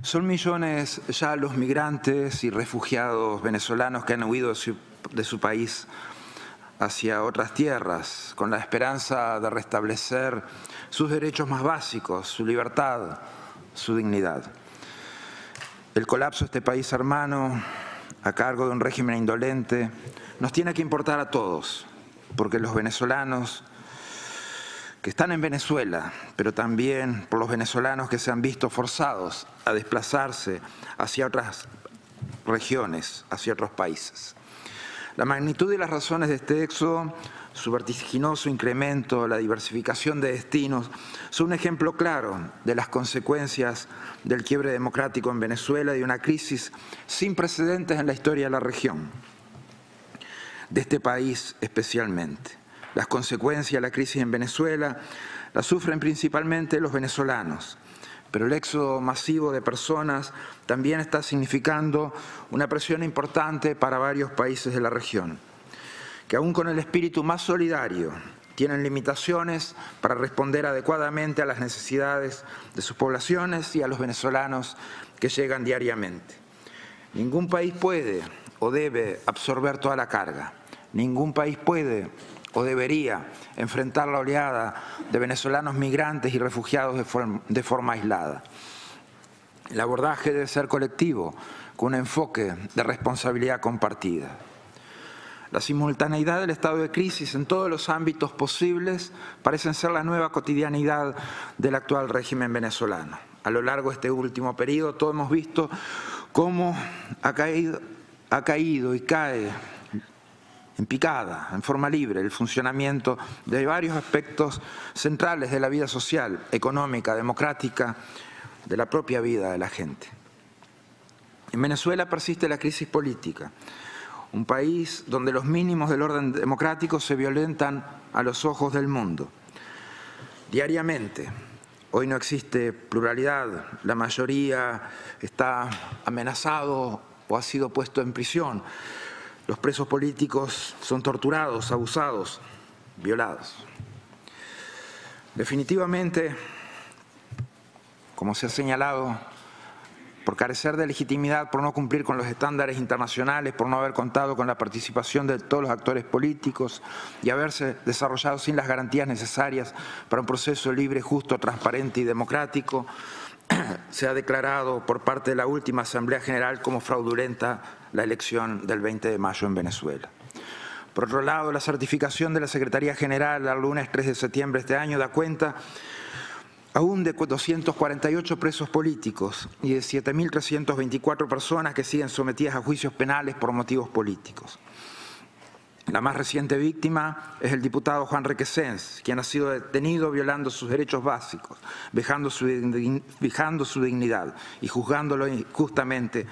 Son millones ya los migrantes y refugiados venezolanos que han huido de su país hacia otras tierras, con la esperanza de restablecer sus derechos más básicos, su libertad, su dignidad. El colapso de este país hermano, a cargo de un régimen indolente, nos tiene que importar a todos, porque los venezolanos que están en Venezuela, pero también por los venezolanos que se han visto forzados a desplazarse hacia otras regiones, hacia otros países. La magnitud y las razones de este éxodo, su vertiginoso incremento, la diversificación de destinos, son un ejemplo claro de las consecuencias del quiebre democrático en Venezuela y de una crisis sin precedentes en la historia de la región, de este país especialmente. Las consecuencias de la crisis en Venezuela las sufren principalmente los venezolanos, pero el éxodo masivo de personas también está significando una presión importante para varios países de la región, que aún con el espíritu más solidario tienen limitaciones para responder adecuadamente a las necesidades de sus poblaciones y a los venezolanos que llegan diariamente. Ningún país puede o debe absorber toda la carga. Ningún país puede o debería enfrentar la oleada de venezolanos migrantes y refugiados de forma aislada. El abordaje debe ser colectivo, con un enfoque de responsabilidad compartida. La simultaneidad del estado de crisis en todos los ámbitos posibles parecen ser la nueva cotidianidad del actual régimen venezolano. A lo largo de este último periodo, todos hemos visto cómo ha caído y cae en picada, en forma libre, el funcionamiento de varios aspectos centrales de la vida social, económica, democrática, de la propia vida de la gente. En Venezuela persiste la crisis política, un país donde los mínimos del orden democrático se violentan a los ojos del mundo. Diariamente, hoy no existe pluralidad, la mayoría está amenazado o ha sido puesto en prisión. Los presos políticos son torturados, abusados, violados. Definitivamente, como se ha señalado, por carecer de legitimidad, por no cumplir con los estándares internacionales, por no haber contado con la participación de todos los actores políticos y haberse desarrollado sin las garantías necesarias para un proceso libre, justo, transparente y democrático, se ha declarado por parte de la última Asamblea General como fraudulenta la elección del 20 de mayo en Venezuela. Por otro lado, la certificación de la Secretaría General el lunes 3 de septiembre de este año da cuenta aún de 248 presos políticos y de 7.324 personas que siguen sometidas a juicios penales por motivos políticos. La más reciente víctima es el diputado Juan Requesens, quien ha sido detenido violando sus derechos básicos, vejando su dignidad y juzgándolo injustamente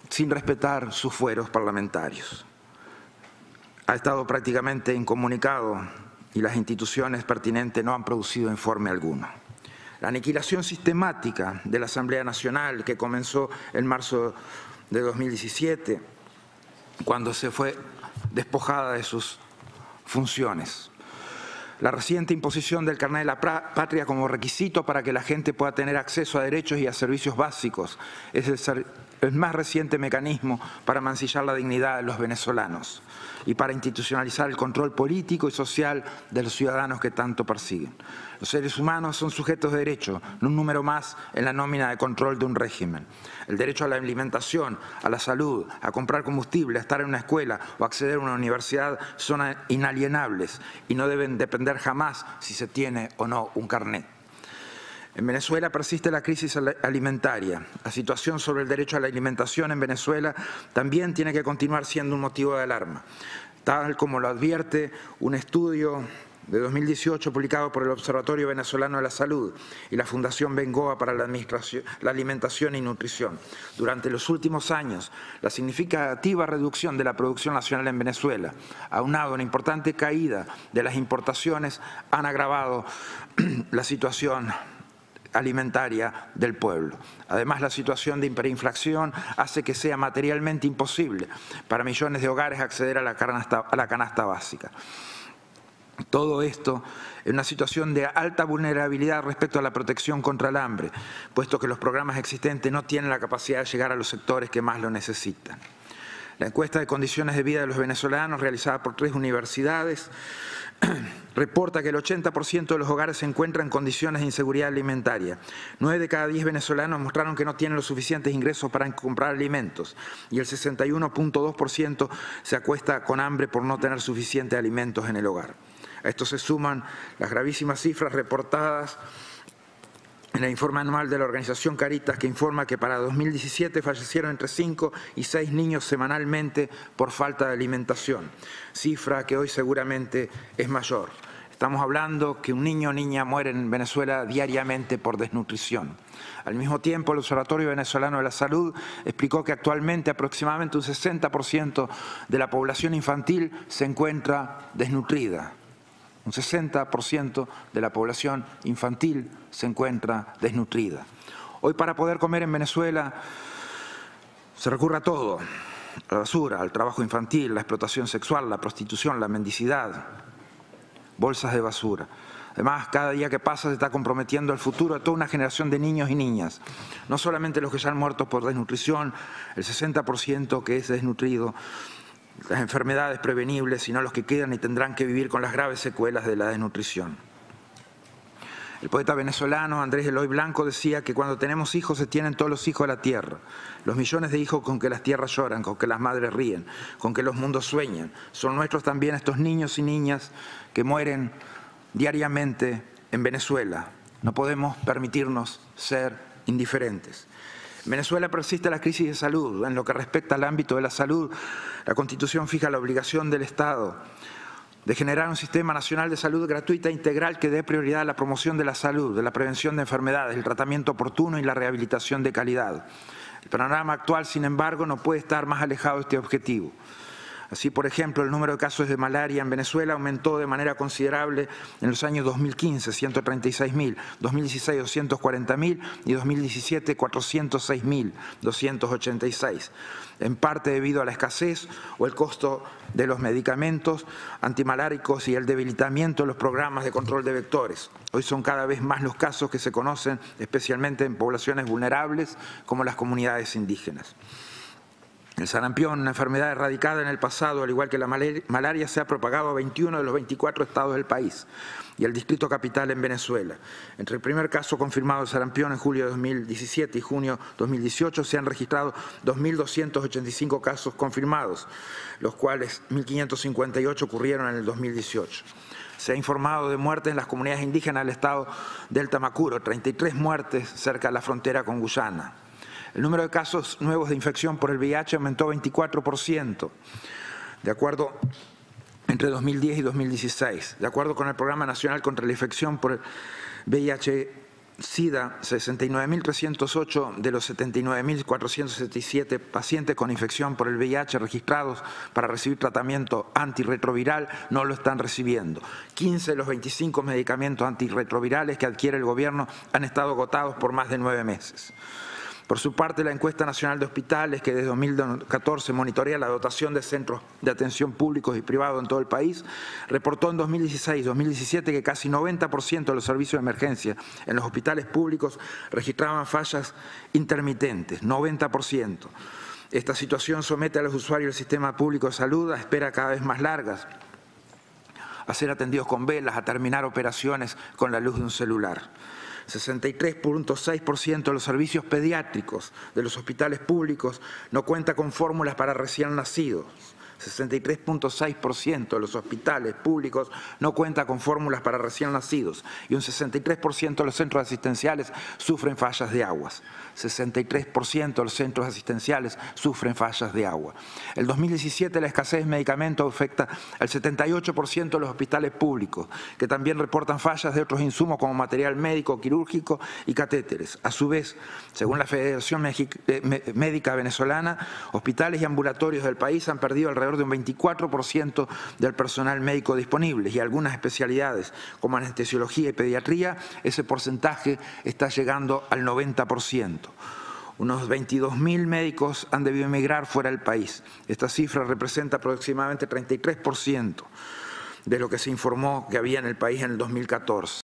sin respetar sus fueros parlamentarios. Ha estado prácticamente incomunicado y las instituciones pertinentes no han producido informe alguno. La aniquilación sistemática de la Asamblea Nacional, que comenzó en marzo de 2017, cuando se fue despojada de sus funciones. La reciente imposición del carnet de la patria como requisito para que la gente pueda tener acceso a derechos y a servicios básicos es el más reciente mecanismo para mancillar la dignidad de los venezolanos y para institucionalizar el control político y social de los ciudadanos que tanto persiguen. Los seres humanos son sujetos de derecho, no un número más en la nómina de control de un régimen. El derecho a la alimentación, a la salud, a comprar combustible, a estar en una escuela o acceder a una universidad son inalienables y no deben depender jamás si se tiene o no un carnet. En Venezuela persiste la crisis alimentaria. La situación sobre el derecho a la alimentación en Venezuela también tiene que continuar siendo un motivo de alarma, tal como lo advierte un estudio de 2018 publicado por el Observatorio Venezolano de la Salud y la Fundación Bengoa para la Alimentación y Nutrición. Durante los últimos años, la significativa reducción de la producción nacional en Venezuela, aunado a una importante caída de las importaciones, han agravado la situación alimentaria del pueblo. Además, la situación de hiperinflación hace que sea materialmente imposible para millones de hogares acceder a la canasta básica. Todo esto en una situación de alta vulnerabilidad respecto a la protección contra el hambre, puesto que los programas existentes no tienen la capacidad de llegar a los sectores que más lo necesitan. La encuesta de condiciones de vida de los venezolanos, realizada por 3 universidades, reporta que el 80% de los hogares se encuentran en condiciones de inseguridad alimentaria. 9 de cada 10 venezolanos mostraron que no tienen los suficientes ingresos para comprar alimentos y el 61.2% se acuesta con hambre por no tener suficientes alimentos en el hogar. A esto se suman las gravísimas cifras reportadas en el informe anual de la organización Caritas, que informa que para 2017 fallecieron entre 5 y 6 niños semanalmente por falta de alimentación, cifra que hoy seguramente es mayor. Estamos hablando que un niño o niña muere en Venezuela diariamente por desnutrición. Al mismo tiempo, el Observatorio Venezolano de la Salud explicó que actualmente aproximadamente un 60% de la población infantil se encuentra desnutrida. Un 60% de la población infantil se encuentra desnutrida. Hoy, para poder comer en Venezuela se recurre a todo: a la basura, al trabajo infantil, la explotación sexual, la prostitución, la mendicidad, bolsas de basura. Además, cada día que pasa se está comprometiendo el futuro de toda una generación de niños y niñas, no solamente los que ya han muerto por desnutrición, el 60% que es desnutrido, las enfermedades prevenibles, sino los que quedan y tendrán que vivir con las graves secuelas de la desnutrición. El poeta venezolano Andrés Eloy Blanco decía que cuando tenemos hijos se tienen todos los hijos de la tierra, los millones de hijos con que las tierras lloran, con que las madres ríen, con que los mundos sueñan. Son nuestros también estos niños y niñas que mueren diariamente en Venezuela. No podemos permitirnos ser indiferentes. En Venezuela persiste la crisis de salud. En lo que respecta al ámbito de la salud, la Constitución fija la obligación del Estado de generar un sistema nacional de salud gratuita e integral que dé prioridad a la promoción de la salud, de la prevención de enfermedades, el tratamiento oportuno y la rehabilitación de calidad. El panorama actual, sin embargo, no puede estar más alejado de este objetivo. Así, por ejemplo, el número de casos de malaria en Venezuela aumentó de manera considerable en los años 2015, 136.000, 2016, 240.000 y 2017, 406.286, en parte debido a la escasez o el costo de los medicamentos antimaláricos y el debilitamiento de los programas de control de vectores. Hoy son cada vez más los casos que se conocen, especialmente en poblaciones vulnerables como las comunidades indígenas. El sarampión, una enfermedad erradicada en el pasado, al igual que la malaria, se ha propagado a 21 de los 24 estados del país y el Distrito Capital en Venezuela. Entre el primer caso confirmado de sarampión en julio de 2017 y junio de 2018 se han registrado 2.285 casos confirmados, los cuales 1.558 ocurrieron en el 2018. Se ha informado de muertes en las comunidades indígenas del estado del Tamacuro, 33 muertes cerca de la frontera con Guyana. El número de casos nuevos de infección por el VIH aumentó 24%, de acuerdo entre 2010 y 2016. De acuerdo con el Programa Nacional contra la Infección por el VIH-Sida, 69.308 de los 79.477 pacientes con infección por el VIH registrados para recibir tratamiento antirretroviral no lo están recibiendo. 15 de los 25 medicamentos antirretrovirales que adquiere el gobierno han estado agotados por más de 9 meses. Por su parte, la encuesta nacional de hospitales, que desde 2014 monitorea la dotación de centros de atención públicos y privados en todo el país, reportó en 2016-2017 que casi 90% de los servicios de emergencia en los hospitales públicos registraban fallas intermitentes, 90%. Esta situación somete a los usuarios del sistema público de salud a esperas cada vez más largas, a ser atendidos con velas, a terminar operaciones con la luz de un celular. 63.6% de los servicios pediátricos de los hospitales públicos no cuenta con fórmulas para recién nacidos. 63.6% de los hospitales públicos no cuenta con fórmulas para recién nacidos y un 63% de los centros asistenciales sufren fallas de aguas. 63% de los centros asistenciales sufren fallas de agua. El 2017 la escasez de medicamentos afecta al 78% de los hospitales públicos, que también reportan fallas de otros insumos como material médico, quirúrgico y catéteres. A su vez, según la Federación Médica Venezolana, hospitales y ambulatorios del país han perdido alrededor de un 24% del personal médico disponible y algunas especialidades como anestesiología y pediatría, ese porcentaje está llegando al 90%. Unos 22.000 médicos han debido emigrar fuera del país. Esta cifra representa aproximadamente 33% de lo que se informó que había en el país en el 2014.